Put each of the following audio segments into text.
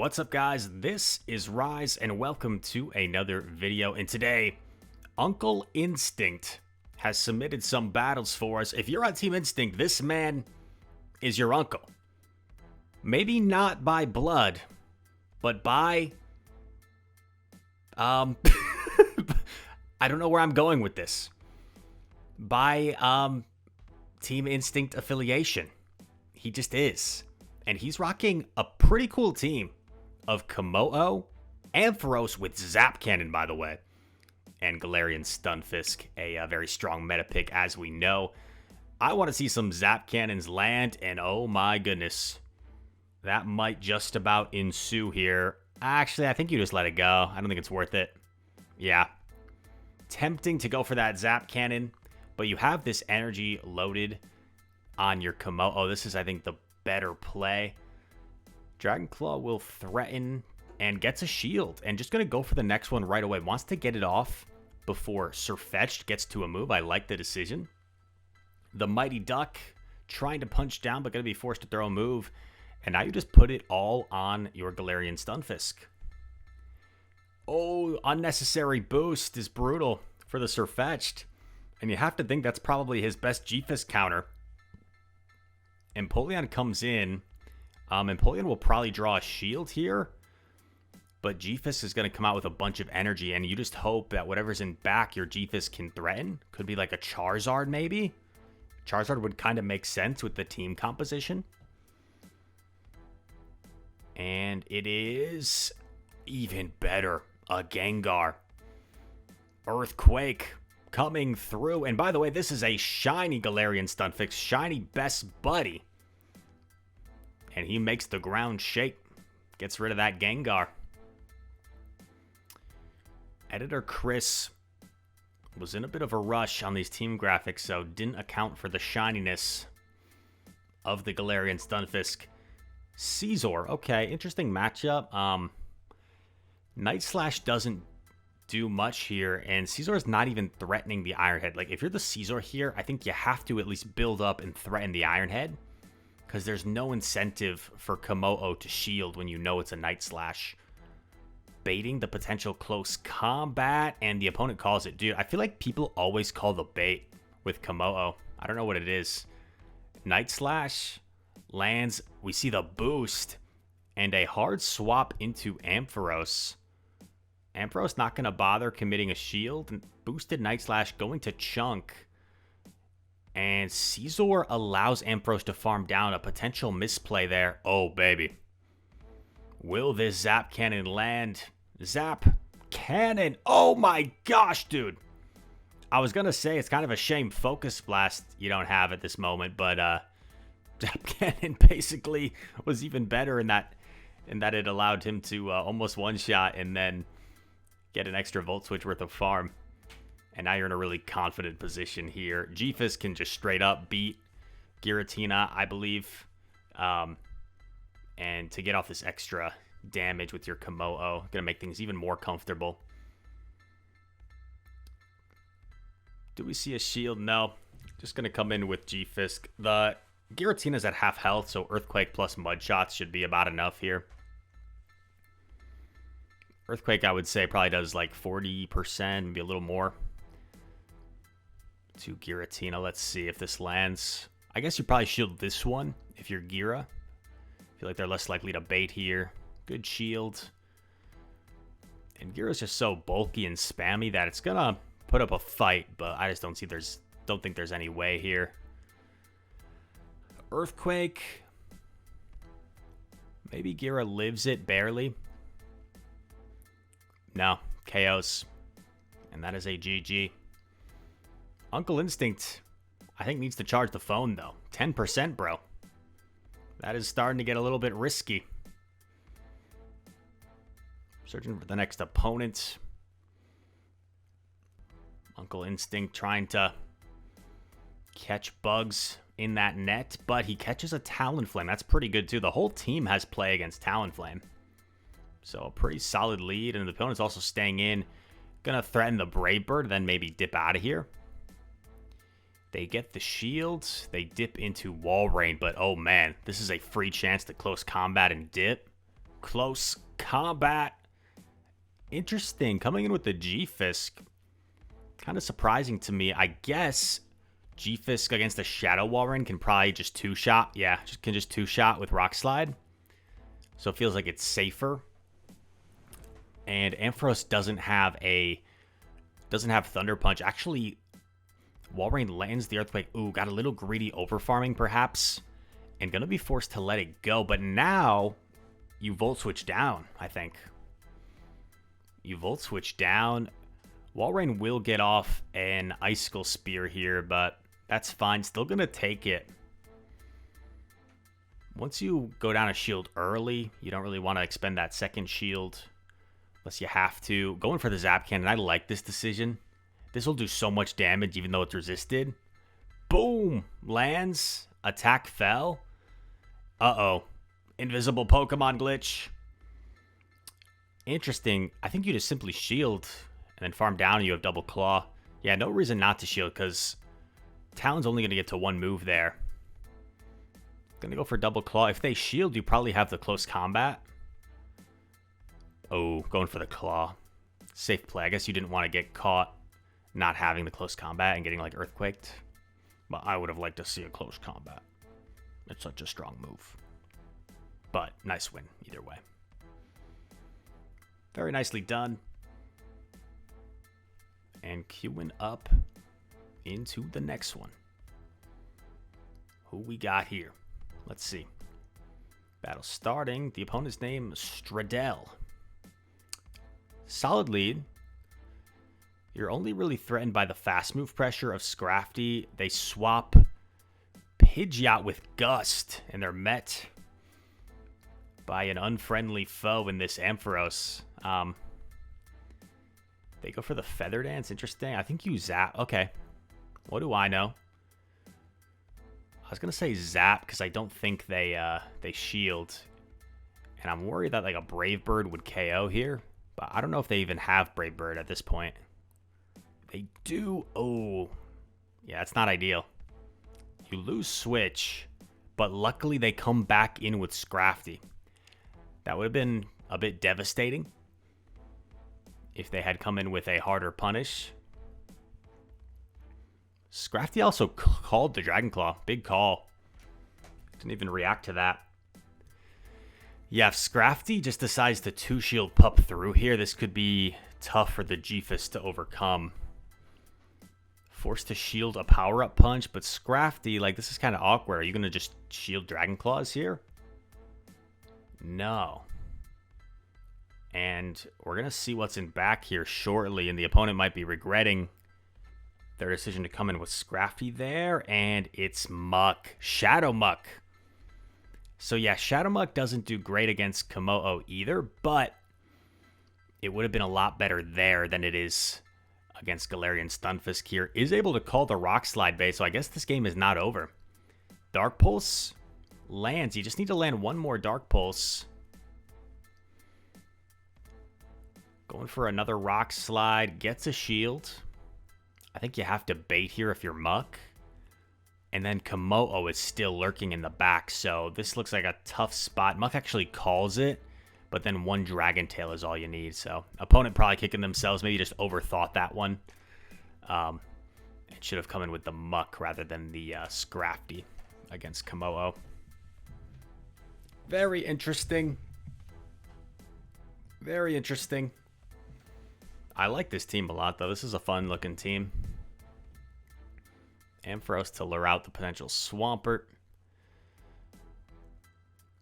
What's up, guys? This is Rise, and welcome to another video. And today, Uncle Instinct has submitted some battles for us. If you're on Team Instinct, this man is your uncle. Maybe not by blood, but by... I don't know where I'm going with this. By, Team Instinct affiliation. He just is. And he's rocking a pretty cool team of Kommo-O, Ampharos with Zap Cannon, by the way, and Galarian Stunfisk, a very strong meta pick, as we know. I want to see some Zap Cannons land, and oh my goodness, that might just about ensue here. Actually, I think you just let it go. I don't think it's worth it. Yeah. Tempting to go for that Zap Cannon, but you have this energy loaded on your Kommo-O. This is, I think, the better play. Dragon Claw will threaten and gets a shield, and just going to go for the next one right away. Wants to get it off before Surfetched gets to a move. I like the decision. The Mighty Duck trying to punch down, but going to be forced to throw a move. And now you just put it all on your Galarian Stunfisk. Oh, unnecessary boost is brutal for the Surfetched. And you have to think that's probably his best G-Fisk counter. Empoleon comes in. Empoleon will probably draw a shield here. But G-Fisk is going to come out with a bunch of energy. And you just hope that whatever's in back, your G-Fisk can threaten. Could be like a Charizard, maybe. Charizard would kind of make sense with the team composition. And it is even better. A Gengar. Earthquake coming through. And by the way, this is a shiny Galarian Stunfisk. Shiny best buddy. And he makes the ground shake. Gets rid of that Gengar. Editor Chris was in a bit of a rush on these team graphics, so didn't account for the shininess of the Galarian Stunfisk. Scizor. Okay, interesting matchup. Night Slash doesn't do much here, and Scizor is not even threatening the Iron Head. Like, if you're the Scizor here, I think you have to at least build up and threaten the Iron Head, because there's no incentive for Kommo-O to shield when you know it's a Night Slash. Baiting the potential close combat, and the opponent calls it. Dude, I feel like people always call the bait with Kommo-O. I don't know what it is. Night Slash lands. We see the boost, and a hard swap into Ampharos. Ampharos not going to bother committing a shield. And boosted Night Slash going to Chunk. And Scizor allows Ampharos to farm down. A potential misplay there. Oh, baby. Will this Zap Cannon land? Zap Cannon. Oh my gosh, dude. I was going to say it's kind of a shame Focus Blast you don't have at this moment. But Zap Cannon basically was even better in that it allowed him to almost one-shot and then get an extra Volt Switch worth of farm. And now you're in a really confident position here. G-Fisk can just straight up beat Giratina, I believe. And to get off this extra damage with your Kommo-O, going to make things even more comfortable. Do we see a shield? No. Just going to come in with G-Fisk. The Giratina's at half health, so Earthquake plus Mud Shots should be about enough here. Earthquake, I would say, probably does like 40%, maybe a little more. To Giratina. Let's see if this lands. I guess you probably shield this one if you're Gira. I feel like they're less likely to bait here. Good shield. And Gira's just so bulky and spammy that it's gonna put up a fight, but I just don't think there's any way here. Earthquake. Maybe Gira lives it barely. No, KOs. And that is a GG. Uncle Instinct, I think, needs to charge the phone, though. 10%, bro. That is starting to get a little bit risky. Searching for the next opponent. Uncle Instinct trying to catch bugs in that net, but he catches a Talonflame. That's pretty good, too. The whole team has play against Talonflame. So a pretty solid lead, and the opponent's also staying in. Gonna threaten the Brave Bird, then maybe dip out of here. They get the shield. They dip into Wall Rain, but oh man, this is a free chance to close combat and dip. close combat. Interesting. Coming in with the G-Fisk. Kind of surprising to me. I guess G-Fisk against the Shadow Walrein can probably just two-shot. Yeah, can just two-shot with Rock Slide. So it feels like it's safer. And Ampharos doesn't have Thunder Punch. Actually, Walrein lands the Earthquake. Ooh, got a little greedy overfarming perhaps. And gonna be forced to let it go. But now you Volt Switch down, I think. You Volt Switch down. Walrein will get off an Icicle Spear here, but that's fine. Still gonna take it. Once you go down a shield early, you don't really want to expend that second shield unless you have to. Going for the Zap Cannon, I like this decision. This will do so much damage even though it's resisted. Boom! Lands. Attack fell. Uh-oh. Invisible Pokemon glitch. Interesting. I think you just simply shield and then farm down and you have Double Claw. Yeah, no reason not to shield because Talon's only going to get to one move there. Gonna go for Double Claw. If they shield, you probably have the close combat. Oh, going for the Claw. Safe play. I guess you didn't want to get caught not having the close combat and getting like Earthquaked. But I would have liked to see a close combat. It's such a strong move. But nice win either way. Very nicely done. And queuing up into the next one. Who we got here? Let's see. Battle starting. The opponent's name, Stradell. Solid lead. You're only really threatened by the fast move pressure of Scrafty. They swap Pidgeot with Gust, and they're met by an unfriendly foe in this Ampharos. They go for the Feather Dance. Interesting. I think you Zap. Okay. What do I know? I was going to say Zap because I don't think they shield. And I'm worried that like a Brave Bird would KO here. But I don't know if they even have Brave Bird at this point. They do. Oh. Yeah, that's not ideal. You lose Switch. But luckily they come back in with Scrafty. That would have been a bit devastating if they had come in with a harder punish. Scrafty also called the Dragon Claw. Big call. Didn't even react to that. Yeah, if Scrafty just decides to two-shield pup through here, this could be tough for the G-Fisk to overcome. Forced to shield a power-up punch, but Scrafty, like, this is kind of awkward. Are you going to just shield Dragon Claws here? No. And we're going to see what's in back here shortly, and the opponent might be regretting their decision to come in with Scrafty there, and it's Muck. Shadow Muck. So yeah, Shadow Muck doesn't do great against Kommo-O either, but it would have been a lot better there than it is against Galarian Stunfisk here. Is able to call the Rock Slide base, so I guess this game is not over. Dark Pulse lands. You just need to land one more Dark Pulse. Going for another Rock Slide. Gets a shield. I think you have to bait here if you're Muck. And then Kommo-O is still lurking in the back, so this looks like a tough spot. Muck actually calls it, but then one Dragon Tail is all you need. So opponent probably kicking themselves. Maybe just overthought that one. It should have come in with the Muck rather than the Scrafty against Kommo-O. Very interesting. Very interesting. I like this team a lot, though. This is a fun-looking team. Ampharos to lure out the potential Swampert.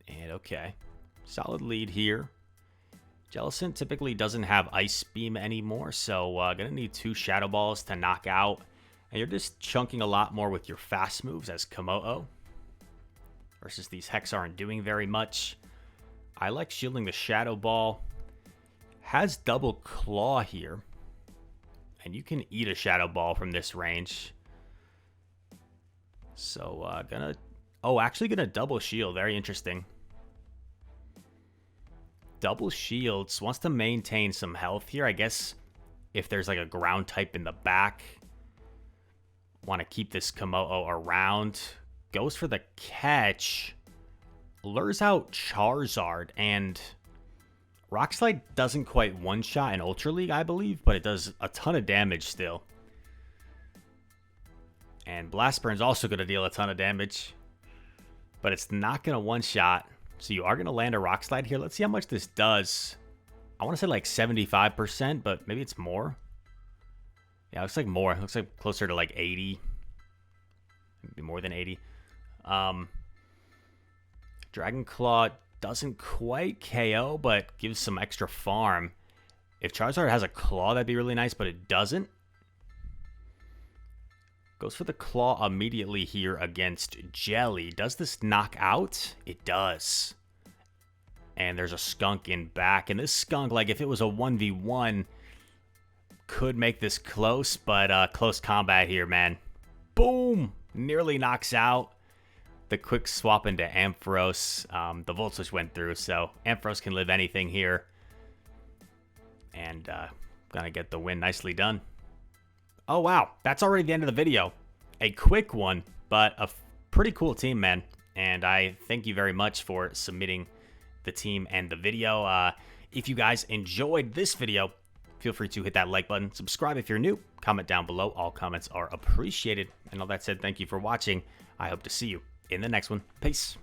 And okay. Solid lead here. Jellison typically doesn't have Ice Beam anymore, so gonna need 2 Shadow Balls to knock out. And you're just chunking a lot more with your fast moves as Kommo-O. Versus these Hex aren't doing very much. I like shielding the Shadow Ball. Has Double Claw here. And you can eat a Shadow Ball from this range. So, actually gonna double shield. Very interesting. Double shields. Wants to maintain some health here. I guess if there's like a ground type in the back. Want to keep this Kommo-O around. Goes for the catch. Lures out Charizard. And Rock Slide doesn't quite one-shot in Ultra League, I believe, but it does a ton of damage still. And Blast Burn's also going to deal a ton of damage, but it's not going to one-shot. So you are going to land a Rock Slide here. Let's see how much this does. I want to say like 75%, but maybe it's more. Yeah, it looks like more. It looks like closer to like 80. Maybe more than 80. Dragon Claw doesn't quite KO, but gives some extra farm. If Charizard has a Claw, that'd be really nice, but it doesn't. Goes for the Claw immediately here against Jelly. Does this knock out? It does. And there's a Skunk in back. And this Skunk, like if it was a 1v1, could make this close, but close combat here, man. Boom! Nearly knocks out. The quick swap into Ampharos. The Volt Switch went through, so Ampharos can live anything here. And gonna get the win. Nicely done. Oh, wow. That's already the end of the video. A quick one, but a pretty cool team, man. And I thank you very much for submitting the team and the video. If you guys enjoyed this video, feel free to hit that like button. Subscribe if you're new. Comment down below. All comments are appreciated. And all that said, thank you for watching. I hope to see you in the next one. Peace.